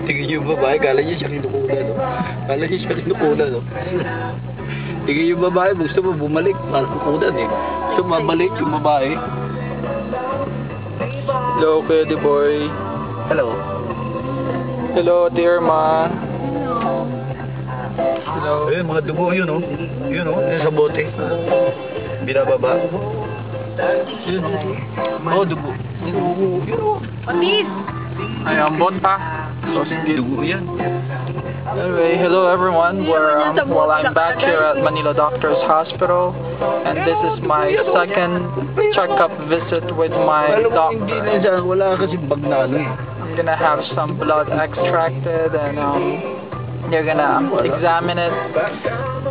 Tingin yung babae, kala niya siya kinukulan, no? Kala niya siya kinukulan, no? Tingin yung babae, gusto mo bumalik, parang kukulan, eh. So, mabalik yung babae. Hello, Kuya Boy. Hello. Hello, dear ma. Hello. Eh, mga dugo yun, no? Yun, no? Yun sa bote. Binababa. Yun, no? Oh, dugo. Dugo. Yun, no? Patis! Ay, ang bota. So, hindi dugo yan. Anyway, hello everyone. Well, I'm back here at Manila Doctors Hospital, and this is my second checkup visit with my doctor. Wala kasi bag na ano eh. I'm gonna have some blood extracted, and they're gonna examine it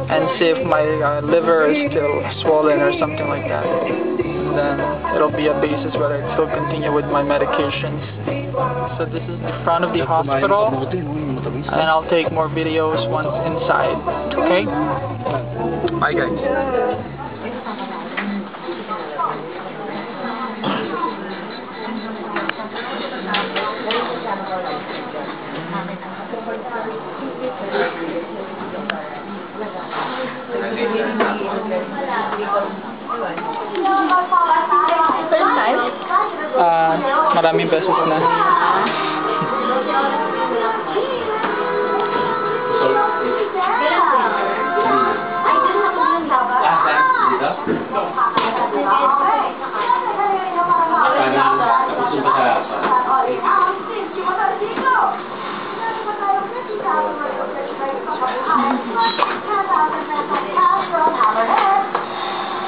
and see if my liver is still swollen or something like that. And then it'll be a basis whether I still continue with my medications. So this is the front of the hospital, and I'll take more videos once inside. Okay? Bye guys. First time? Maraming beses na.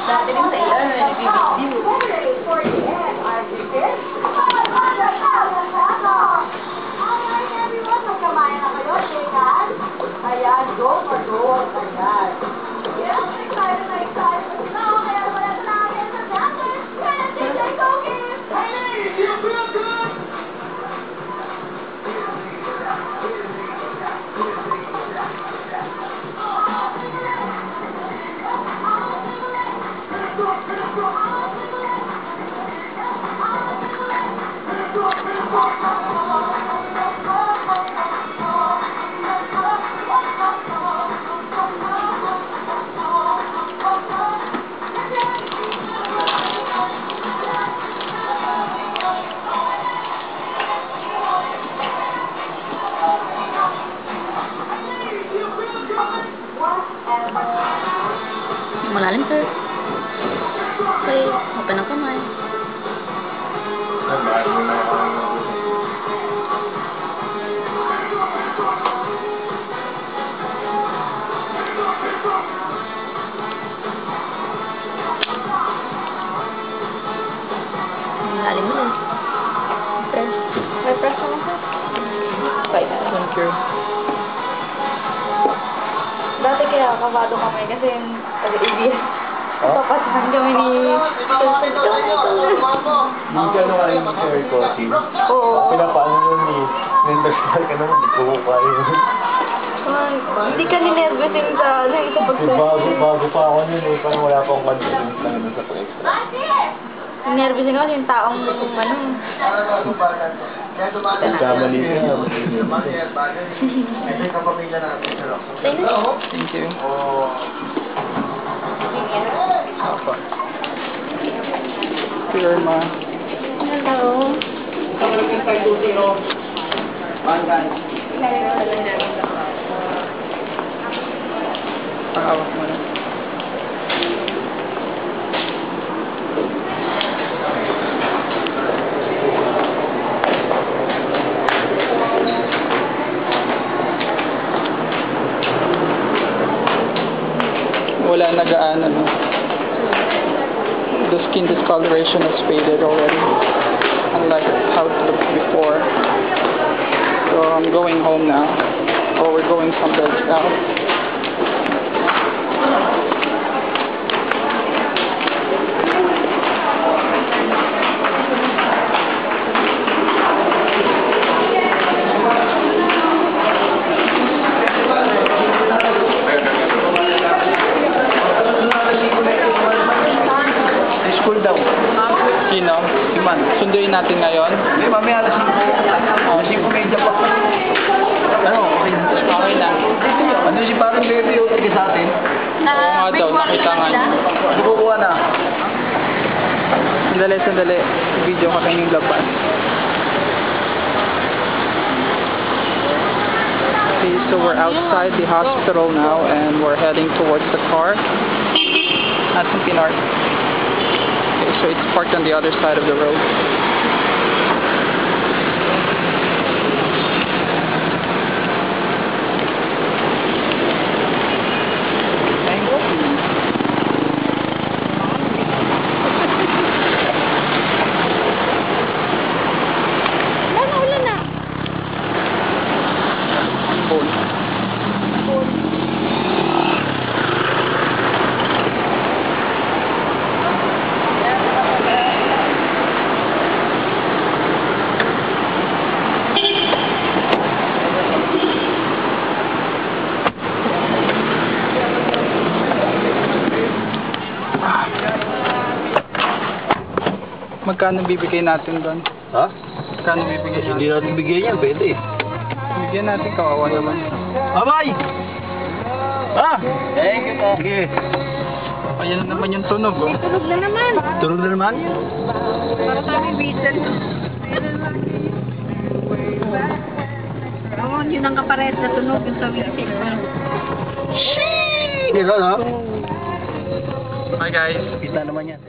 Dati rin sa iyo, nagbibigyo. Ayan, go for gold. Ayan. Yes, excited na excited. Kaya wala na natin sa dancers. Kaya DJ Cookies. Hey, you feel good? Malalim, sir. Okay, open ang kamay. Malalim mo. Press. May press naman, sir. Okay, Thank you. dati kaya kabado kami kasi pag-ibig. Papasahan kami ni... Hindi ka naman yung Sir Coffee. Oo. Pinapaano nun ni Nendasal ka naman, di ko kayo. Hindi ka ninervesin sa ano yung sa pag-test. Bago pa ako nun eh, parang wala pang confidence lang nun sa pag-extra. Ninervesin ako yung taong ano. Nagkamali ka. Thank you. Dear ma. Hello. Pakawak mo na. Wala nagaan, ano. The skin discoloration has faded already, unlike how it looked before. So I'm going home now, or we're going someplace else. Sino? Si Man. Sunduin natin ngayon. Hindi, mamaya alas 5. Oh, Ano? Okay na. Ano si parang baby yung tigil sa atin? Oo nga daw, nakita nga niya. Ano kukuha na? Sandali. Video ka kanyang labas. Okay, so we're outside the hospital now and we're heading towards the car. At some pinark. Okay, so it's parked on the other side of the road. Magkano bibigay natin doon? Ha? Magkano bibigay Hindi natin? natin bigyan yan, pwede. Bigyan natin, kawawa naman. Abay! Ah! Thank you po. Sige. Ayan na naman yung tunog, oh. Tulog na naman. Tulog na naman? Para kami Beatles. Oo, yun ang kapares na tunog yung sa whistle. Gano'n, ha? Hi guys. Kita naman yan.